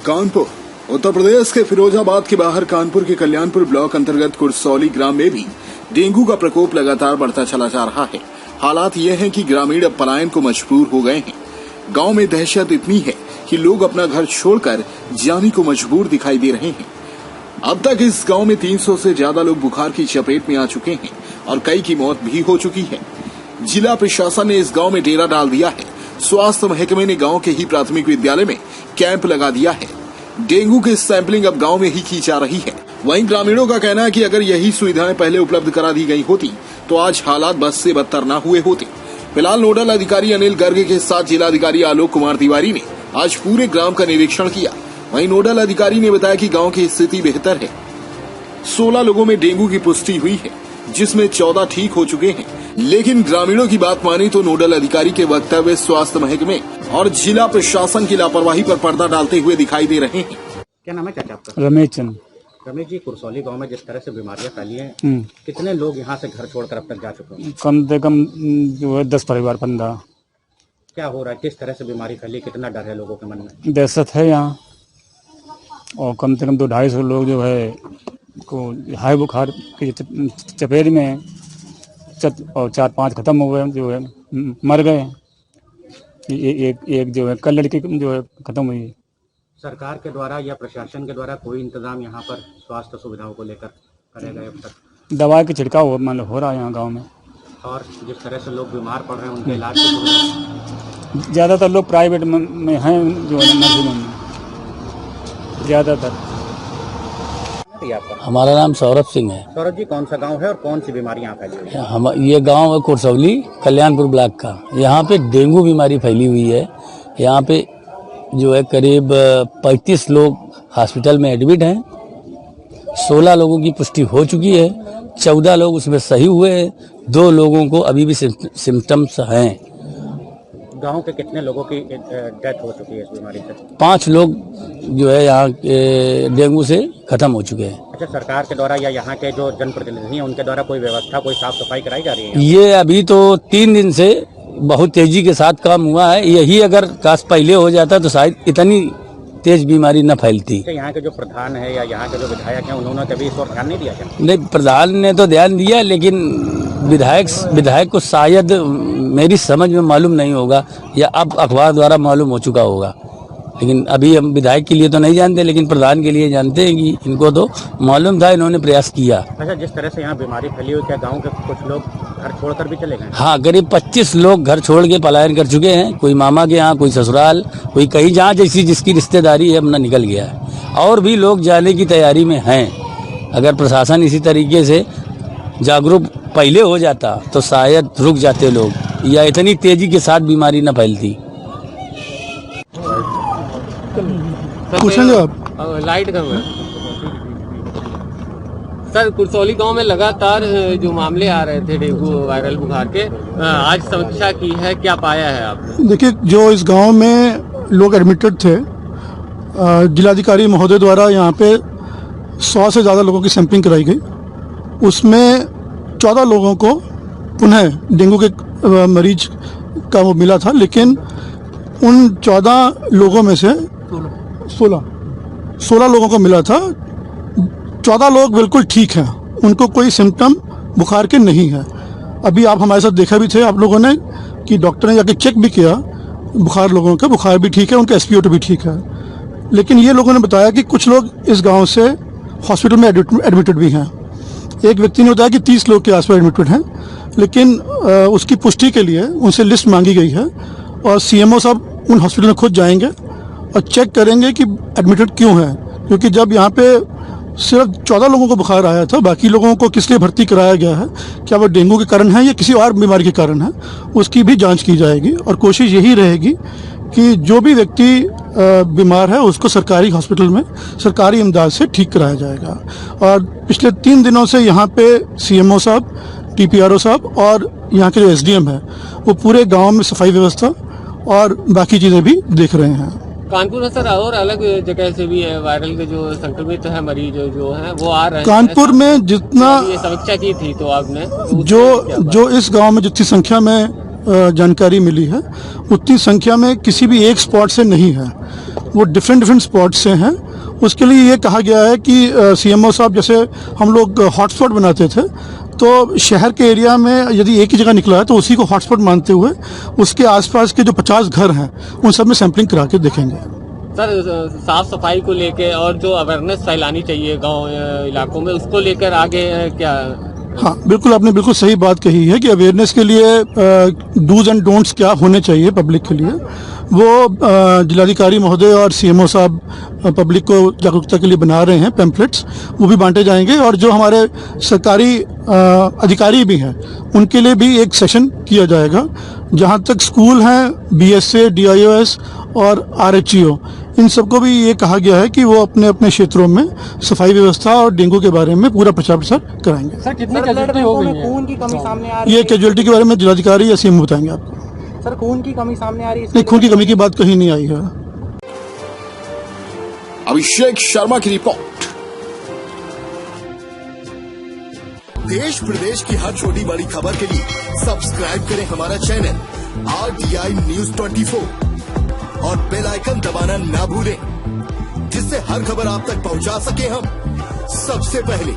कानपुर उत्तर प्रदेश के फिरोजाबाद के बाहर कानपुर के कल्याणपुर ब्लॉक अंतर्गत कुरसौली ग्राम में भी डेंगू का प्रकोप लगातार बढ़ता चला जा रहा है। हालात ये हैं कि ग्रामीण अब पलायन को मजबूर हो गए हैं। गांव में दहशत इतनी है कि लोग अपना घर छोड़कर जाने को मजबूर दिखाई दे रहे हैं। अब तक इस गांव में 300 से ज्यादा लोग बुखार की चपेट में आ चुके हैं और कई की मौत भी हो चुकी है। जिला प्रशासन ने इस गांव में डेरा डाल दिया है। स्वास्थ्य महकमे ने गांव के ही प्राथमिक विद्यालय में कैंप लगा दिया है। डेंगू की सैंपलिंग अब गांव में ही की जा रही है। वहीं ग्रामीणों का कहना है कि अगर यही सुविधाएं पहले उपलब्ध करा दी गई होती तो आज हालात बस से बदतर न हुए होते। फिलहाल नोडल अधिकारी अनिल गर्ग के साथ जिलाधिकारी आलोक कुमार तिवारी ने आज पूरे ग्राम का निरीक्षण किया। वहीं नोडल अधिकारी ने बताया कि गांव की स्थिति बेहतर है। 16 लोगों में डेंगू की पुष्टि हुई है, जिसमें 14 ठीक हो चुके हैं। लेकिन ग्रामीणों की बात मानी तो नोडल अधिकारी के वक्तव्य स्वास्थ्य महकमे और जिला प्रशासन की लापरवाही पर पर्दा डालते हुए दिखाई दे रहे हैं। क्या नाम है चाचा आपका? रमेश चंद। रमेश जी, कुरसौली गांव में जिस तरह से बीमारियां फैली हैं, कितने लोग यहां से घर छोड़कर अब तक जा चुके हैं? कम से कम जो है 10 परिवार 15। क्या हो रहा है? किस तरह से बीमारी फैली? कितना डर है लोगों के मन में? दहशत है यहाँ, और कम से कम 200-250 लोग जो है को हाई बुखार की चपेट में और 4-5 खत्म हो गए, जो है मर गए। एक जो है कल लड़की जो है खत्म हुई। सरकार के द्वारा या प्रशासन के द्वारा कोई इंतजाम यहाँ पर स्वास्थ्य सुविधाओं को लेकर करे गए अब तक? दवा की छिड़काव मतलब हो रहा है यहाँ गांव में। और जिस तरह से लोग बीमार पड़ रहे हैं उनके इलाज की सुविधा? ज़्यादातर लोग प्राइवेट में हैं, जो है नर्सिंग होम में ज़्यादातर। हमारा नाम सौरभ सिंह है। सौरभ जी, कौन सा गांव है और कौन सी बीमारियां फैली हुई है? हम ये गांव है कुरसौली कल्याणपुर ब्लॉक का। यहाँ पे डेंगू बीमारी फैली हुई है। यहाँ पे जो है करीब 35 लोग हॉस्पिटल में एडमिट हैं। 16 लोगों की पुष्टि हो चुकी है, 14 लोग उसमें सही हुए हैं, 2 लोगों को अभी भी सिम्टम्स हैं। गांव के कितने लोगों की डेथ हो चुकी है इस बीमारी से? 5 लोग जो है यहाँ डेंगू से खत्म हो चुके हैं। अच्छा, सरकार के द्वारा या यहाँ के जो जनप्रतिनिधि हैं उनके द्वारा कोई व्यवस्था, कोई साफ सफाई कराई जा रही है? ये अभी तो 3 दिन से बहुत तेजी के साथ काम हुआ है। यही अगर काश पहले हो जाता तो शायद इतनी तेज बीमारी न फैलती। यहाँ के जो प्रधान है या यहाँ के जो विधायक हैं उन्होंने कभी इस पर ध्यान नहीं दिया क्या? नहीं, प्रधान ने तो ध्यान दिया, लेकिन विधायक को शायद मेरी समझ में मालूम नहीं होगा, या अब अखबार द्वारा मालूम हो चुका होगा। लेकिन अभी हम विधायक के लिए तो नहीं जानते, लेकिन प्रधान के लिए जानते हैं कि इनको तो मालूम था, इन्होंने प्रयास किया। अच्छा, जिस तरह से यहाँ बीमारी फैली हुई, क्या गांव के कुछ लोग घर छोड़कर भी चले गए? हाँ, करीब 25 लोग घर छोड़ के पलायन कर चुके हैं। कोई मामा के यहाँ, कोई ससुराल, कोई कहीं जहाँ जैसी जिसकी रिश्तेदारी है अपना निकल गया है। और भी लोग जाने की तैयारी में हैं। अगर प्रशासन इसी तरीके से जागरूक पहले हो जाता तो शायद रुक जाते लोग, या इतनी तेजी के साथ बीमारी न फैलती। पूछेंगे आप? लाइट कम है सर। कुरसौली गांव में लगातार जो मामले आ रहे थे डेंगू वायरल बुखार के, आज समीक्षा की है, क्या पाया है आपने? देखिए, जो इस गांव में लोग एडमिटेड थे, जिलाधिकारी महोदय द्वारा यहाँ पे 100 से ज़्यादा लोगों की सैंपलिंग कराई गई। उसमें 14 लोगों को पुनः डेंगू के मरीज का वो मिला था, लेकिन उन 14 लोगों में से 16 लोगों को मिला था। 14 लोग बिल्कुल ठीक हैं, उनको कोई सिम्टम बुखार के नहीं है। अभी आप हमारे साथ देखा भी थे आप लोगों ने कि डॉक्टर ने जाके चेक भी किया, बुखार लोगों का बुखार भी ठीक है, उनका SpO2 भी ठीक है। लेकिन ये लोगों ने बताया कि कुछ लोग इस गांव से हॉस्पिटल में एडमिटेड भी हैं। एक व्यक्ति ने बताया कि 30 लोग के आसपास एडमिटेड हैं, लेकिन उसकी पुष्टि के लिए उनसे लिस्ट मांगी गई है और CMO साहब उन हॉस्पिटल में खुद जाएंगे और चेक करेंगे कि एडमिटेड क्यों है। क्योंकि जब यहाँ पे सिर्फ 14 लोगों को बुखार आया था, बाकी लोगों को किस लिए भर्ती कराया गया है, क्या वो डेंगू के कारण है या किसी और बीमारी के कारण है, उसकी भी जांच की जाएगी। और कोशिश यही रहेगी कि जो भी व्यक्ति बीमार है उसको सरकारी हॉस्पिटल में सरकारी इमदाद से ठीक कराया जाएगा। और पिछले 3 दिनों से यहाँ पे CMO साहब, TPRO साहब और यहाँ के जो SDM है वो पूरे गाँव में सफाई व्यवस्था और बाकी चीज़ें भी देख रहे हैं। कानपुर में सर और अलग जगह से भी है वायरल के जो संक्रमित है मरीज जो हैं वो आ रहे हैं। कानपुर में जितना ये समीक्षा की थी तो आपने जो इस गांव में जितनी संख्या में जानकारी मिली है उतनी संख्या में किसी भी एक स्पॉट से नहीं है। वो डिफरेंट स्पॉट से हैं। उसके लिए ये कहा गया है कि CMO साहब, जैसे हम लोग हॉटस्पॉट बनाते थे, तो शहर के एरिया में यदि एक ही जगह निकला है तो उसी को हॉटस्पॉट मानते हुए उसके आसपास के जो 50 घर हैं उन सब में सैंपलिंग करा के देखेंगे। सर, साफ सफाई को लेके और जो अवेयरनेस फैलानी चाहिए गांव इलाकों में, उसको लेकर आगे क्या? हाँ, बिल्कुल, आपने बिल्कुल सही बात कही है कि अवेयरनेस के लिए डूज एंड डोंट्स क्या होने चाहिए पब्लिक के लिए, वो जिलाधिकारी महोदय और CMO साहब पब्लिक को जागरूकता के लिए बना रहे हैं पैम्पलेट्स, वो भी बांटे जाएंगे। और जो हमारे सरकारी अधिकारी भी हैं उनके लिए भी एक सेशन किया जाएगा। जहाँ तक स्कूल हैं, BSA, DIOS और RHEO, इन सबको भी ये कहा गया है कि वो अपने अपने क्षेत्रों में सफाई व्यवस्था और डेंगू के बारे में पूरा प्रचार प्रसार कराएंगे। सर, कितनी कैजुअल्टी हो गई है? खून की कमी सामने आ रही है। ये कैजुअल्टी के बारे में जिलाधिकारी या CMO बताएंगे आपको। सर, खून की कमी सामने आ रही है? नहीं, खून की कमी की बात कहीं नहीं आई है। अभिषेक शर्मा की रिपोर्ट। देश प्रदेश की हर छोटी बड़ी खबर के लिए सब्सक्राइब करें हमारा चैनल RTI News 24 और बेल आइकन दबाना ना भूलें, जिससे हर खबर आप तक पहुंचा सके हम सबसे पहले।